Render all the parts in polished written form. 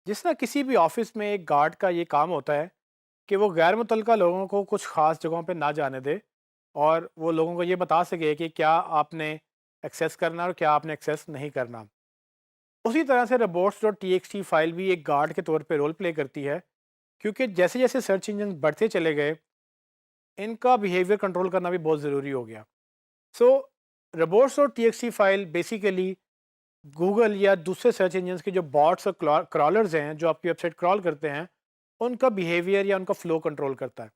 जिस ना किसी भी ऑफिस में एक गार्ड का ये काम होता है कि वो गैर मुतल्लिका लोगों को कुछ ख़ास जगहों पे ना जाने दे और वो लोगों को ये बता सके कि क्या आपने एक्सेस करना और क्या आपने एक्सेस नहीं करना। उसी तरह से robots dot T X T file भी एक गार्ड के तौर पे रोल प्ले करती है, क्योंकि जैसे जैसे सर्च इंजन बढ़ते चले गए इनका बिहेवियर कंट्रोल करना भी बहुत ज़रूरी हो गया। So robots dot T X T file basically Google या दूसरे सर्च इंजन के जो बॉट्स और क्रॉलर्स हैं जो आपकी वेबसाइट क्रॉल करते हैं उनका बिहेवियर या उनका फ्लो कंट्रोल करता है।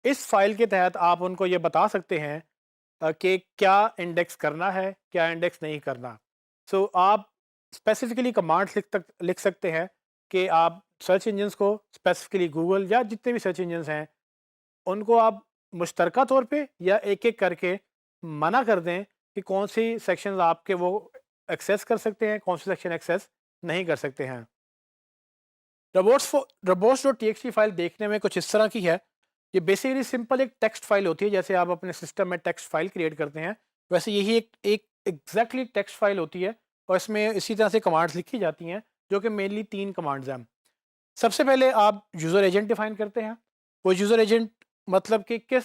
इस फाइल के तहत आप उनको ये बता सकते हैं कि क्या इंडेक्स करना है, क्या इंडेक्स नहीं करना। सो आप स्पेसिफिकली कमांड्स लिख सकते हैं कि आप सर्च इंजन्स को, स्पेसिफिकली गूगल या जितने भी सर्च इंजन्स हैं, उनको आप मुश्तरका तौर पे या एक-एक करके मना कर दें कि कौन सी सेक्शंस आपके वो एक्सेस कर सकते हैं, कौन से सेक्शन एक्सेस नहीं कर सकते हैं। रोबोट्स डॉट टीएक्सटी फाइल देखने में कुछ इस तरह की है। ये बेसिकली सिंपल एक टेक्स्ट फाइल होती है, जैसे आप अपने सिस्टम में टेक्स्ट फाइल क्रिएट करते हैं वैसे यही एक एग्जैक्टली टेक्स्ट फाइल होती है और इसमें इसी तरह से कमांड्स लिखी जाती हैं जो कि मेनली 3 कमांड्स हैं। सबसे पहले आप यूज़र एजेंट डिफाइन करते हैं। वो यूज़र एजेंट मतलब कि किस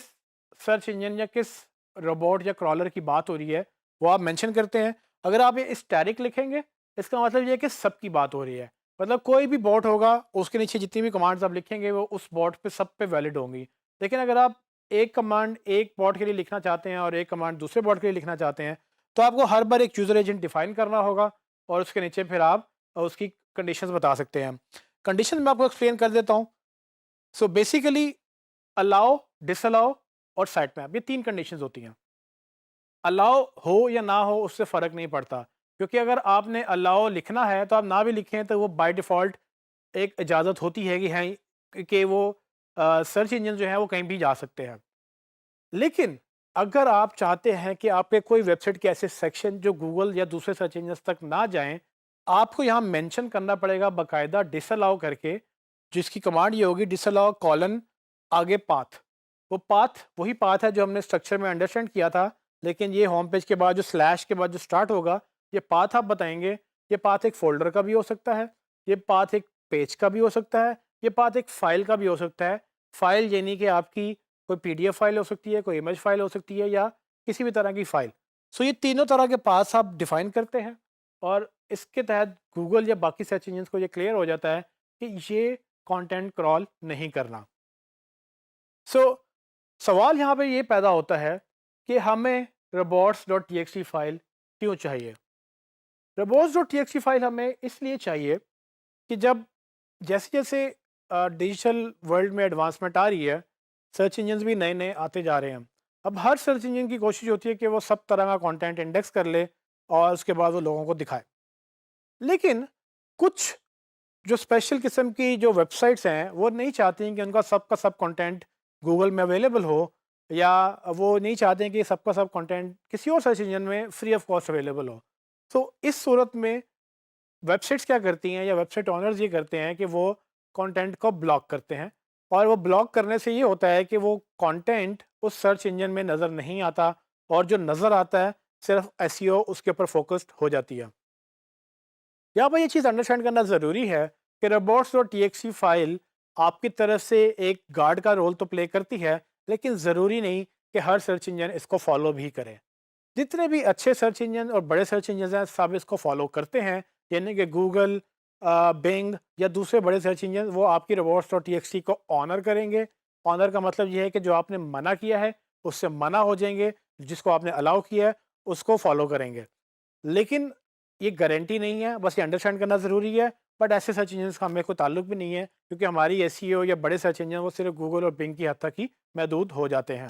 सर्च इंजन या किस रोबोट या क्रॉलर की बात हो रही है वो आप मेंशन करते हैं। अगर आप ये स्टैटिक लिखेंगे इसका मतलब ये है कि सबकी बात हो रही है, मतलब कोई भी बॉट होगा उसके नीचे जितनी भी कमांड्स आप लिखेंगे वो उस बॉट पे सब पे वैलिड होंगी। लेकिन अगर आप एक कमांड एक बॉट के लिए लिखना चाहते हैं और एक कमांड दूसरे बॉट के लिए लिखना चाहते हैं तो आपको हर बार एक यूज़र एजेंट डिफाइन करना होगा और उसके नीचे फिर आप उसकी कंडीशंस बता सकते हैं। कंडीशन मैं आपको एक्सप्लेन कर देता हूँ। सो बेसिकली अलाउ, डिसअलाउ और साइट मैप, ये 3 कंडीशंस होती हैं। अलाउ हो या ना हो उससे फ़र्क नहीं पड़ता, क्योंकि अगर आपने अलाउ लिखना है तो आप ना भी लिखें तो वो बाय डिफ़ॉल्ट एक इजाज़त होती है कि हैं कि वो सर्च इंजन जो है वो कहीं भी जा सकते हैं। लेकिन अगर आप चाहते हैं कि आपके कोई वेबसाइट के ऐसे सेक्शन जो गूगल या दूसरे सर्च इंजन तक ना जाएँ, आपको यहाँ मेंशन करना पड़ेगा बाकायदा डिसअलाउ करके, जिसकी कमांड ये होगी डिसअलाउ कॉलन आगे पाथ। वो पाथ वही पाथ है जो हमने स्ट्रक्चर में अंडरस्टैंड किया था, लेकिन ये होम पेज के बाद जो स्लैश के बाद जो स्टार्ट होगा, ये पाथ आप बताएँगे। ये पाथ एक फ़ोल्डर का भी हो सकता है, ये पाथ एक पेज का भी हो सकता है, ये पाथ एक फ़ाइल का भी हो सकता है। फ़ाइल यानी कि आपकी कोई पीडीएफ फाइल हो सकती है, कोई इमेज फाइल हो सकती है या किसी भी तरह की फाइल। सो ये तीनों तरह के पाथ्स आप डिफाइन करते हैं और इसके तहत गूगल या बाकी सर्च इंजन्स को ये क्लियर हो जाता है कि ये कंटेंट क्रॉल नहीं करना। सो सवाल यहाँ पे ये पैदा होता है कि हमें robots.txt फाइल क्यों चाहिए? robots.txt फाइल हमें इसलिए चाहिए कि जब जैसे-जैसे डिजिटल वर्ल्ड में एडवांसमेंट आ रही है, सर्च इंजन्स भी नए-नए आते जा रहे हैं। अब हर सर्च इंजन की कोशिश होती है कि वो सब तरह का कंटेंट इंडेक्स कर ले और उसके बाद वो लोगों को दिखाए। लेकिन कुछ जो स्पेशल किस्म की जो वेबसाइट्स हैं, वो नहीं चाहती हैं कि उनका सब का सब कंटेंट गूगल में अवेलेबल हो, या वो नहीं चाहते हैं कि सबका सब कंटेंट किसी और सर्च इंजन में फ्री ऑफ कॉस्ट अवेलेबल हो। तो इस सूरत में वेबसाइट्स क्या करती हैं या वेबसाइट ओनर्स ये करते हैं कि वो कंटेंट को ब्लॉक करते हैं और वो ब्लॉक करने से ये होता है कि वो कंटेंट उस सर्च इंजन में नज़र नहीं आता और जो नज़र आता है सिर्फ एसईओ उसके ऊपर फोकस्ड हो जाती है। यहाँ पर ये चीज़ अंडरस्टैंड करना ज़रूरी है कि robots.txt फाइल आपकी तरफ से एक गार्ड का रोल तो प्ले करती है, लेकिन ज़रूरी नहीं कि हर सर्च इंजन इसको फॉलो भी करे। जितने भी अच्छे सर्च इंजन और बड़े सर्च इंजन हैं सब इसको फॉलो करते हैं, यानी कि गूगल, बिंग या दूसरे बड़े सर्च इंजन वो आपकी robots.txt को ऑनर करेंगे। ऑनर का मतलब ये है कि जो आपने मना किया है उससे मना हो जाएंगे, जिसको आपने अलाउ किया है उसको फॉलो करेंगे। लेकिन ये गारंटी नहीं है, बस ये अंडरस्टैंड करना ज़रूरी है। बट ऐसे सर्च इंजन का हमें कोई ताल्लुक भी नहीं है, क्योंकि हमारी एसईओ या बड़े सर्च इंजन वो सिर्फ गूगल और बिंग की हद तक ही महदूद हो जाते हैं।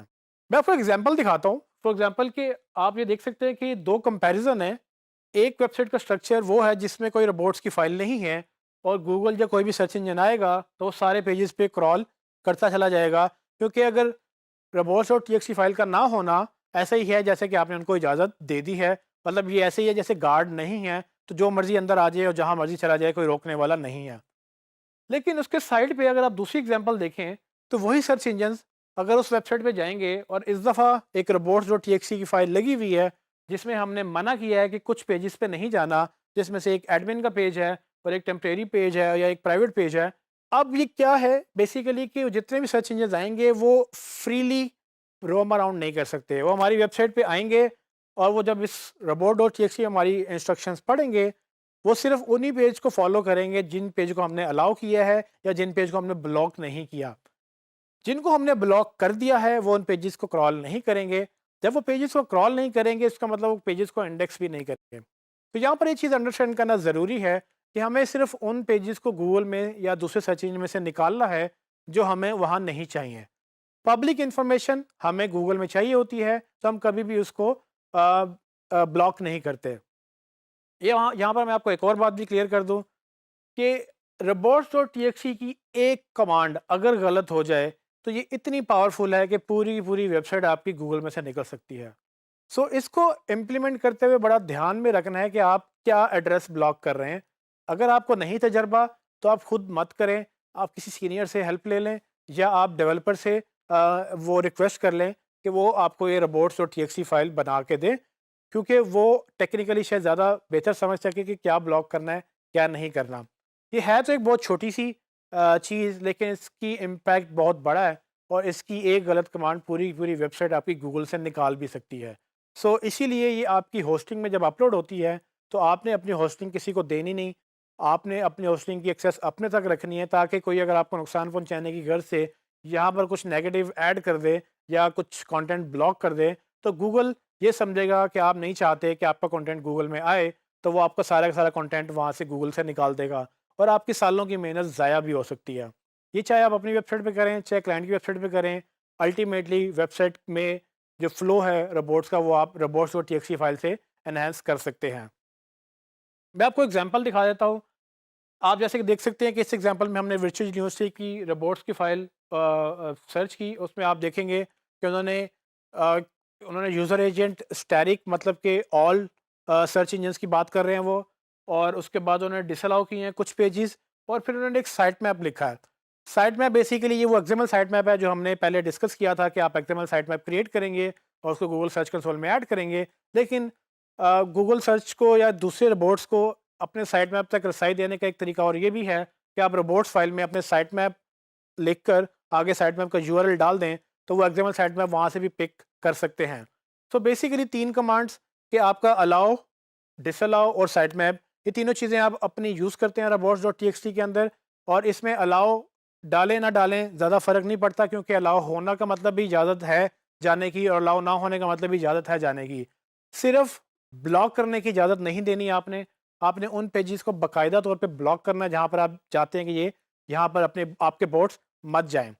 मैं आपको एग्जांपल दिखाता हूँ। फॉर एग्जांपल कि आप ये देख सकते हैं कि 2 कंपैरिजन है। एक वेबसाइट का स्ट्रक्चर वो है जिसमें कोई रोबोट्स की फाइल नहीं है और गूगल या कोई भी सर्च इंजन आएगा तो वो सारे पेजेस पे क्रॉल करता चला जाएगा, क्योंकि अगर robots.txt फाइल का ना होना ऐसा ही है जैसे कि आपने उनको इजाज़त दे दी है। मतलब ये ऐसे ही है जैसे गार्ड नहीं है तो जो मर्ज़ी अंदर आ जाए और जहाँ मर्ज़ी चला जाए, कोई रोकने वाला नहीं है। लेकिन उसके साइड पे अगर आप दूसरी एग्जांपल देखें तो वही सर्च इंजन्स अगर उस वेबसाइट पे जाएंगे और इस दफ़ा एक robots.txt की फाइल लगी हुई है जिसमें हमने मना किया है कि कुछ पेजेस पे नहीं जाना, जिसमें से एक एडमिन का पेज है और एक टेम्परेरी पेज है या एक प्राइवेट पेज है। अब ये क्या है बेसिकली कि जितने भी सर्च इंजन आएंगे वो फ्रीली रोम अराउंड नहीं कर सकते। वो हमारी वेबसाइट पे आएंगे और वो जब इस robot.txt हमारी इंस्ट्रक्शंस पढ़ेंगे, वो सिर्फ उन्हीं पेज को फॉलो करेंगे जिन पेज को हमने अलाउ किया है या जिन पेज को हमने ब्लॉक नहीं किया। जिनको हमने ब्लॉक कर दिया है वो उन पेजेस को क्रॉल नहीं करेंगे। जब वो पेजेस को क्रॉल नहीं करेंगे इसका मतलब वो पेजेस को इंडेक्स भी नहीं करेंगे। तो यहाँ पर ये चीज़ अंडरस्टैंड करना ज़रूरी है कि हमें सिर्फ उन पेजेस को गूगल में या दूसरे सर्च इंजन में से निकालना है जो हमें वहाँ नहीं चाहिए। पब्लिक इन्फॉर्मेशन हमें गूगल में चाहिए होती है तो हम कभी भी उसको ब्लॉक नहीं करते। ये यहाँ पर मैं आपको एक और बात भी क्लियर कर दूँ कि robots.txt की एक कमांड अगर गलत हो जाए तो ये इतनी पावरफुल है कि पूरी की पूरी वेबसाइट आपकी गूगल में से निकल सकती है। सो इसको इम्प्लीमेंट करते हुए बड़ा ध्यान में रखना है कि आप क्या एड्रेस ब्लॉक कर रहे हैं। अगर आपको नहीं तजर्बा तो आप खुद मत करें, आप किसी सीनियर से हेल्प ले लें या आप डेवलपर से वो रिक्वेस्ट कर लें कि वो आपको ये robots.txt फाइल बना के दें, क्योंकि वो टेक्निकली शायद ज़्यादा बेहतर समझ सके कि क्या ब्लॉक करना है क्या नहीं करना। ये है तो एक बहुत छोटी सी चीज़, लेकिन इसकी इम्पैक्ट बहुत बड़ा है और इसकी एक गलत कमांड पूरी की पूरी वेबसाइट आपकी गूगल से निकाल भी सकती है। सो इसीलिए ये आपकी होस्टिंग में जब अपलोड होती है तो आपने अपनी होस्टिंग किसी को देनी नहीं। आपने अपनी होस्टिंग की एक्सेस अपने तक रखनी है ताकि कोई अगर आपको नुकसान पहुंचाने की गर्ज से यहाँ पर कुछ नेगेटिव ऐड कर दे या कुछ कंटेंट ब्लॉक कर दे तो गूगल ये समझेगा कि आप नहीं चाहते कि आपका कंटेंट गूगल में आए, तो वो आपका सारा का सारा कंटेंट वहाँ से गूगल से निकाल देगा और आपकी सालों की मेहनत ज़ाया भी हो सकती है। ये चाहे आप अपनी वेबसाइट पे करें चाहे क्लाइंट की वेबसाइट पे करें, अल्टीमेटली वेबसाइट में जो फ्लो है रोबोट्स का वो आप robots.txt फाइल से एनहांस कर सकते हैं। मैं आपको एग्जांपल दिखा देता हूँ। आप जैसे कि देख सकते हैं कि इस एग्जांपल में हमने वर्चुअल यूनिवर्सिटी की रोबोट्स की फाइल सर्च की। उसमें आप देखेंगे कि अ, उन्होंने यूज़र एजेंट स्टैटिक मतलब कि ऑल सर्च इंजन्स की बात कर रहे हैं वो, और उसके बाद उन्होंने डिसअलाउ किए हैं कुछ पेजेस और फिर उन्होंने एक साइट मैप लिखा है। साइट मैप बेसिकली ये वो एक्सएमएल साइट मैप है जो हमने पहले डिस्कस किया था कि आप एक्सएमएल साइट मैप क्रिएट करेंगे और उसको गूगल सर्च कंसोल में ऐड करेंगे। लेकिन गूगल सर्च को या दूसरे रोबोट्स को अपने साइट मैप तक रसाई देने का एक तरीका और ये भी है कि आप रोबोट्स फाइल में अपने साइट मैप लिखकर आगे साइट मैप का यूआरएल डाल दें तो वो एक्सएमएल साइट मैप वहाँ से भी पिक कर सकते हैं। तो बेसिकली 3 कमांड्स कि आपका अलाउ, डिसअलाउ और साइट मैप, ये तीनों चीज़ें आप अपनी यूज़ करते हैं robots.txt के अंदर। और इसमें अलाउ डालें ना डालें ज़्यादा फ़र्क नहीं पड़ता, क्योंकि अलाउ होना का मतलब भी इजाज़त है जाने की और अलाउ ना होने का मतलब भी इजाज़त है जाने की। सिर्फ ब्लॉक करने की इजाज़त नहीं देनी आपने। आपने उन पेजेस को बाकायदा तौर पे ब्लॉक करना है जहाँ पर आप चाहते हैं कि ये यहाँ पर अपने आपके बोट्स मत जाएँ।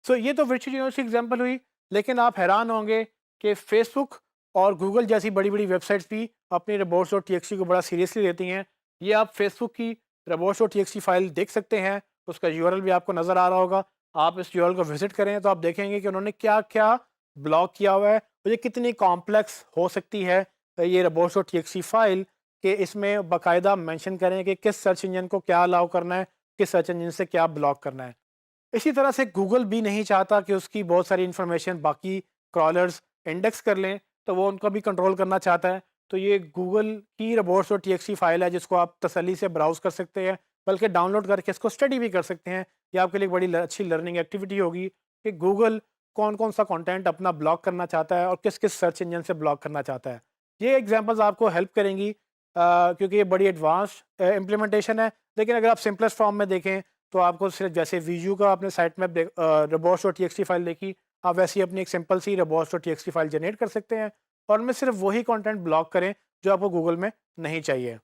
सो ये तो वर्चुअल यूनिवर्सिटी एग्जांपल हुई, लेकिन आप हैरान होंगे कि फेसबुक और गूगल जैसी बड़ी-बड़ी वेबसाइट्स भी अपनी robots.txt को बड़ा सीरियसली लेती हैं। ये आप फेसबुक की robots.txt फाइल देख सकते हैं, उसका यूआरएल भी आपको नज़र आ रहा होगा। आप इस यूआरएल को विज़िट करें तो आप देखेंगे कि उन्होंने क्या-क्या ब्लॉक किया हुआ है और ये कितनी कॉम्प्लेक्स हो सकती है ये robots.txt फाइल, कि इसमें बाकायदा मेंशन करें कि किस सर्च इंजन को क्या अलाउ करना है, किस सर्च इंजन से क्या ब्लॉक करना है। इसी तरह से गूगल भी नहीं चाहता कि उसकी बहुत सारी इन्फॉर्मेशन बाकी क्रॉलर्स इंडेक्स कर लें, तो वो उनको भी कंट्रोल करना चाहता है। तो ये गूगल की robots.txt फाइल है जिसको आप तसल्ली से ब्राउज़ कर सकते हैं, बल्कि डाउनलोड करके इसको स्टडी भी कर सकते हैं। ये आपके लिए एक बड़ी अच्छी लर्निंग एक्टिविटी होगी कि गूगल कौन-कौन सा कंटेंट अपना ब्लॉक करना चाहता है और किस-किस सर्च इंजन से ब्लॉक करना चाहता है। ये एग्जांपल्स आपको हेल्प करेंगी क्योंकि ये बड़ी एडवांस इम्प्लीमेंटेशन है। लेकिन अगर आप सिंपलेस्ट फॉर्म में देखें तो आपको सिर्फ जैसे वीजू का आपने साइट मैप robots.txt फाइल देखी, आप वैसे ही अपनी एक सिंपल सी robots.txt फाइल जनरेट कर सकते हैं और उनमें सिर्फ वही कंटेंट ब्लॉक करें जो आपको गूगल में नहीं चाहिए।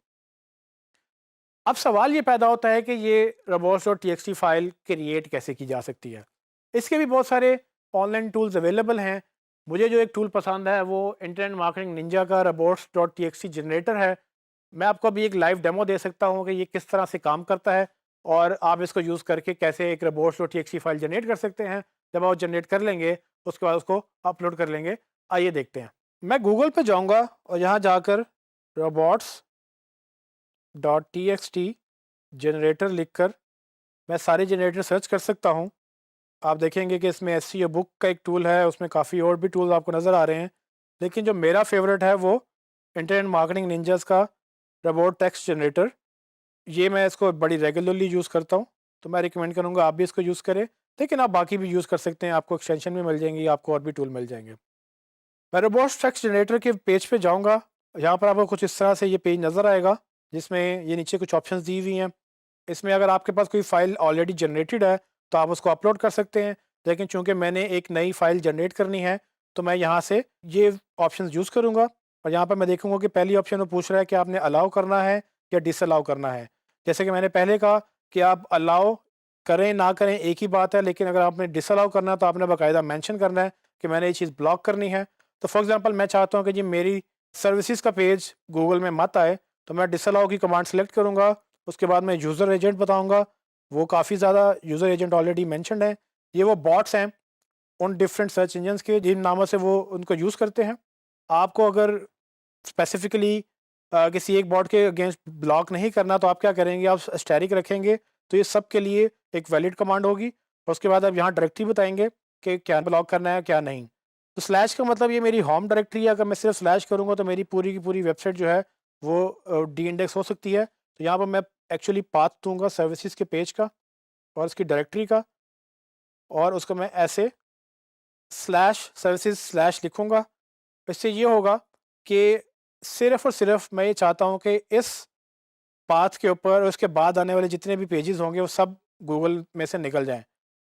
अब सवाल ये पैदा होता है कि ये robots.txt फाइल क्रिएट कैसे की जा सकती है। इसके भी बहुत सारे ऑनलाइन टूल्स अवेलेबल हैं। मुझे जो एक टूल पसंद है वो इंटरनेट मार्केटिंग निंजा का robots.txt जनरेटर है। मैं आपको अभी एक लाइव डेमो दे सकता हूँ कि ये किस तरह से काम करता है और आप इसको यूज़ करके कैसे एक robots.txt फाइल जनरेट कर सकते हैं। जब आप जनरेट कर लेंगे उसके बाद उसको अपलोड कर लेंगे। आइए देखते हैं। मैं गूगल पे जाऊँगा और यहाँ जाकर robots.txt जनरेटर लिखकर मैं सारे जनरेटर सर्च कर सकता हूँ। आप देखेंगे कि इसमें एसईओ बुक का एक टूल है, उसमें काफ़ी और भी टूल्स आपको नज़र आ रहे हैं। लेकिन जो मेरा फेवरेट है वो इंटरनेट मार्केटिंग निंजास का रोबोट टेक्स्ट जनरेटर। ये मैं इसको बड़ी रेगुलरली यूज़ करता हूँ, तो मैं रिकमेंड करूँगा आप भी इसको यूज़ करें, लेकिन आप बाकी भी यूज़ कर सकते हैं, आपको एक्सटेंशन भी मिल जाएंगी, आपको और भी टूल मिल जाएंगे। मैं रोबोट्स टेक्स्ट जनरेटर के पेज पे जाऊँगा, यहाँ पर आपको कुछ इस तरह से ये पेज नज़र आएगा, जिसमें ये नीचे कुछ ऑप्शंस दी हुई हैं। इसमें अगर आपके पास कोई फ़ाइल ऑलरेडी जनरेटेड है, तो आप उसको अपलोड कर सकते हैं, लेकिन चूँकि मैंने एक नई फ़ाइल जनरेट करनी है, तो मैं यहाँ से ये ऑप्शंस यूज़ करूँगा और यहाँ पर मैं देखूँगा कि पहली ऑप्शन वो पूछ रहा है कि आपने अलाउ करना है या डिसअलाउ करना है। जैसे कि मैंने पहले कहा कि आप अलाउ करें, ना करें एक ही बात है, लेकिन अगर आपने डिसअलाउ करना है, तो आपने बाकायदा मेंशन करना है कि मैंने ये चीज़ ब्लॉक करनी है। तो फॉर एग्ज़ाम्पल मैं चाहता हूँ कि जी मेरी सर्विसेज़ का पेज गूगल में मत आए, तो मैं डिसअलाउ की कमांड सेलेक्ट करूँगा। उसके बाद मैं यूज़र एजेंट बताऊँगा, वो काफ़ी ज़्यादा यूज़र एजेंट ऑलरेडी मेंशन्ड हैं। ये वो बॉट्स हैं उन डिफरेंट सर्च इंजन्स के जिन नामों से वो उनको यूज़ करते हैं। आपको अगर स्पेसिफिकली किसी एक बॉट के अगेंस्ट ब्लॉक नहीं करना, तो आप क्या करेंगे, आप स्टैटिक रखेंगे, तो ये सब के लिए एक वैलिड कमांड होगी और उसके बाद आप यहाँ डायरेक्टरी बताएंगे कि क्या ब्लॉक करना है क्या नहीं। तो स्लैश का मतलब ये मेरी होम डायरेक्टरी है, अगर मैं सिर्फ स्लैश करूँगा तो मेरी पूरी की पूरी वेबसाइट जो है वो डी इंडेक्स हो सकती है। तो यहाँ पर मैं एक्चुअली पाथ दूंगा सर्विसेज के पेज का और उसकी डायरेक्टरी का, और उसको मैं ऐसे स्लैश सर्विसेज स्लैश लिखूँगा। इससे ये होगा कि सिर्फ़ और सिर्फ़ मैं ये चाहता हूँ कि इस पाथ के ऊपर उसके बाद आने वाले जितने भी पेजेस होंगे वो सब गूगल में से निकल जाएँ।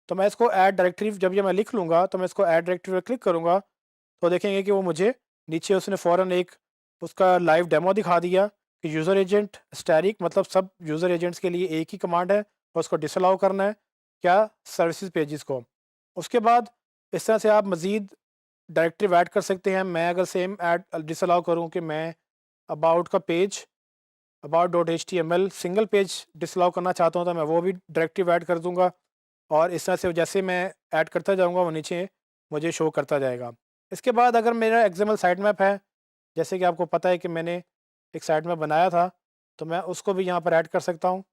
तो मैं इसको ऐड डायरेक्टरी जब ये मैं लिख लूँगा, तो मैं इसको ऐड डायरेक्टरी पे क्लिक करूँगा, तो देखेंगे कि वो मुझे नीचे उसने फ़ौरन एक उसका लाइव डेमो दिखा दिया कि यूज़र एजेंट स्टैटिक मतलब सब यूज़र एजेंट्स के लिए एक ही कमांड है और उसको डिसअलाउ करना है, क्या सर्विसेज पेजेस को। उसके बाद इस तरह से आप मज़ीद डायरेक्टरी ऐड कर सकते हैं। मैं अगर सेम ऐड डिसअलाउ करूँ कि मैं अबाउट का page about.html single page disallow करना चाहता हूँ, तो मैं वो भी डायरेक्टरी ऐड कर दूँगा और इस तरह से जैसे मैं ऐड करता जाऊँगा वो नीचे मुझे शो करता जाएगा। इसके बाद अगर मेरा एक्सएमएल साइट मैप है, जैसे कि आपको पता है कि मैंने एक साइट मैप बनाया था, तो मैं उसको भी यहाँ पर ऐड कर सकता हूँ।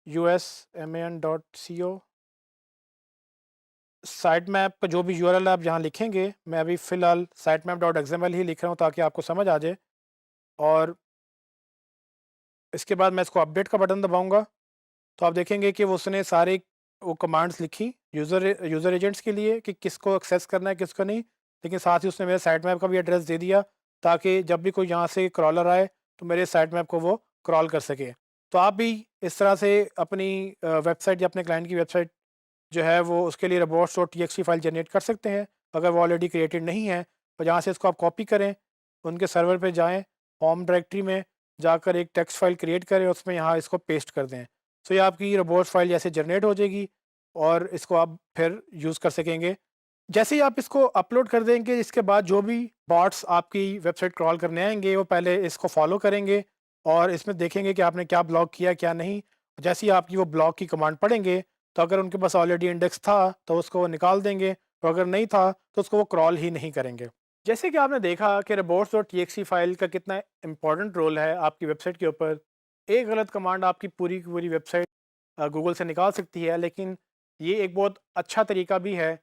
usman.co साइट मैप का जो भी यूआरएल आप यहाँ लिखेंगे, मैं अभी फ़िलहाल sitemap.xml ही लिख रहा हूँ ताकि आपको समझ आ जाए। और इसके बाद मैं इसको अपडेट का बटन दबाऊँगा, तो आप देखेंगे कि वो उसने सारे वो कमांड्स लिखी यूज़र एजेंट्स के लिए कि किसको एक्सेस करना है, किसको नहीं। लेकिन साथ ही उसने मेरे साइट मैप का भी एड्रेस दे दिया ताकि जब भी कोई यहाँ से क्रॉलर आए, तो मेरे साइट मैप को वो क्रॉल कर सके। तो आप भी इस तरह से अपनी वेबसाइट या अपने क्लाइंट की वेबसाइट जो है वो उसके लिए robots.txt फाइल जनरेट कर सकते हैं, अगर वो ऑलरेडी क्रिएटेड नहीं है। तो यहाँ से इसको आप कॉपी करें, उनके सर्वर पे जाएँ, होम डायरेक्टरी में जाकर एक टेक्स्ट फाइल क्रिएट करें, उसमें यहाँ इसको पेस्ट कर दें। सो ये आपकी रोबोट्स फाइल जैसे जनरेट हो जाएगी और इसको आप फिर यूज़ कर सकेंगे। जैसे ही आप इसको अपलोड कर देंगे, इसके बाद जो भी बॉट्स आपकी वेबसाइट क्रॉल करने आएँगे, वो पहले इसको फॉलो करेंगे और इसमें देखेंगे कि आपने क्या ब्लॉक किया, क्या नहीं। जैसे ही आपकी वो ब्लॉक की कमांड पढ़ेंगे, तो अगर उनके पास ऑलरेडी इंडेक्स था, तो उसको वो निकाल देंगे, और अगर नहीं था, तो उसको वो क्रॉल ही नहीं करेंगे। जैसे कि आपने देखा कि robots.txt फाइल का कितना इम्पोर्टेंट रोल है आपकी वेबसाइट के ऊपर। एक गलत कमांड आपकी पूरी की पूरी वेबसाइट गूगल से निकाल सकती है, लेकिन ये एक बहुत अच्छा तरीका भी है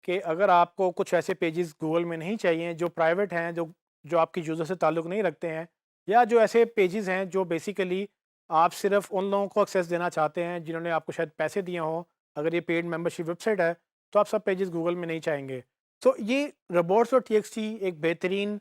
कि अगर आपको कुछ ऐसे पेजेस गूगल में नहीं चाहिए जो प्राइवेट हैं, जो जो आपकी यूज़र से ताल्लुक़ नहीं रखते हैं, या जो ऐसे पेजेस हैं जो बेसिकली आप सिर्फ उन लोगों को एक्सेस देना चाहते हैं जिन्होंने आपको शायद पैसे दिए हों, अगर ये पेड मेंबरशिप वेबसाइट है, तो आप सब पेजेस गूगल में नहीं चाहेंगे। तो ये robots.txt एक बेहतरीन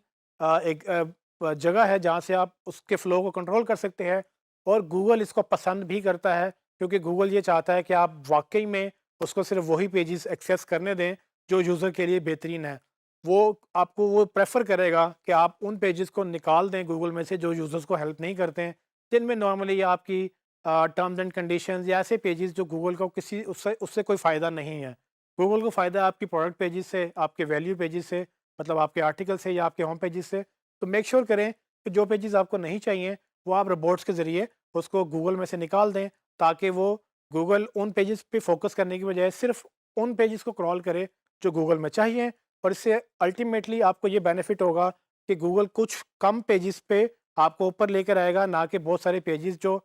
जगह है जहाँ से आप उसके फ़्लो को कंट्रोल कर सकते हैं, और गूगल इसको पसंद भी करता है, क्योंकि गूगल ये चाहता है कि आप वाक़ई में उसको सिर्फ वही पेजेस एक्सेस करने दें जो यूज़र के लिए बेहतरीन है। वो आपको वो प्रेफ़र करेगा कि आप उन पेजेस को निकाल दें गूगल में से जो यूज़र्स को हेल्प नहीं करते हैं, जिनमें नॉर्मली आपकी टर्म्स एंड कंडीशंस या ऐसे पेजेस जो गूगल को किसी उससे उससे कोई फ़ायदा नहीं है। गूगल को फ़ायदा है आपकी प्रोडक्ट पेजेस से, आपके वैल्यू पेजेस से, मतलब आपके आर्टिकल से या आपके होम पेजेस से। तो मेक श्योर करें कि जो पेजेस आपको नहीं चाहिए, वो आप रोबोट्स के ज़रिए उसको गूगल में से निकाल दें, ताकि वो गूगल उन पेजेस पे फ़ोकस करने की बजाय सिर्फ उन पेजेस को क्रॉल करे जो गूगल में चाहिए। और इससे अल्टीमेटली आपको ये बेनिफिट होगा कि गूगल कुछ कम पेजेस पे आपको ऊपर लेकर आएगा, ना कि बहुत सारे पेजेस जो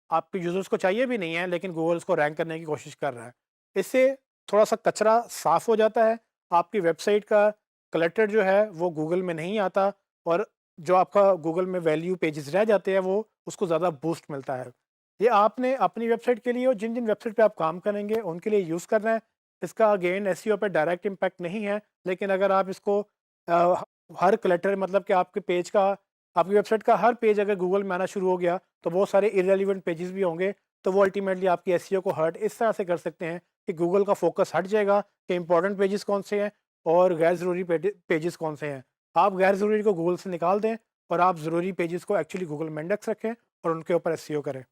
आपके यूज़र्स को चाहिए भी नहीं है, लेकिन गूगल उसको रैंक करने की कोशिश कर रहा है। इससे थोड़ा-सा कचरा साफ़ हो जाता है, आपकी वेबसाइट का क्लटर जो है वो गूगल में नहीं आता, और जो आपका गूगल में वैल्यू पेजेस रह जाते हैं वो उसको ज़्यादा बूस्ट मिलता है। ये आपने अपनी वेबसाइट के लिए और जिन-जिन वेबसाइट पे आप काम करेंगे उनके लिए यूज़ करना है। इसका अगेन एसईओ पे डायरेक्ट इम्पैक्ट नहीं है, लेकिन अगर आप इसको अ, हर क्लटर मतलब कि आपके पेज का आपकी वेबसाइट का हर पेज अगर गूगल में आना शुरू हो गया, तो बहुत सारे इर्रेलेवेंट पेजेस भी होंगे, तो वो अल्टीमेटली आपकी एसईओ को हर्ट इस तरह से कर सकते हैं कि गूगल का फोकस हट जाएगा कि इंपॉर्टेंट पेजेस कौन से हैं और गैर ज़रूरी पेजेस कौन से हैं। आप गैर ज़रूरी को गूगल से निकाल दें और आप ज़रूरी पेजेस को एक्चुअली गूगल में इंडेक्स रखें और उनके ऊपर एसईओ करें।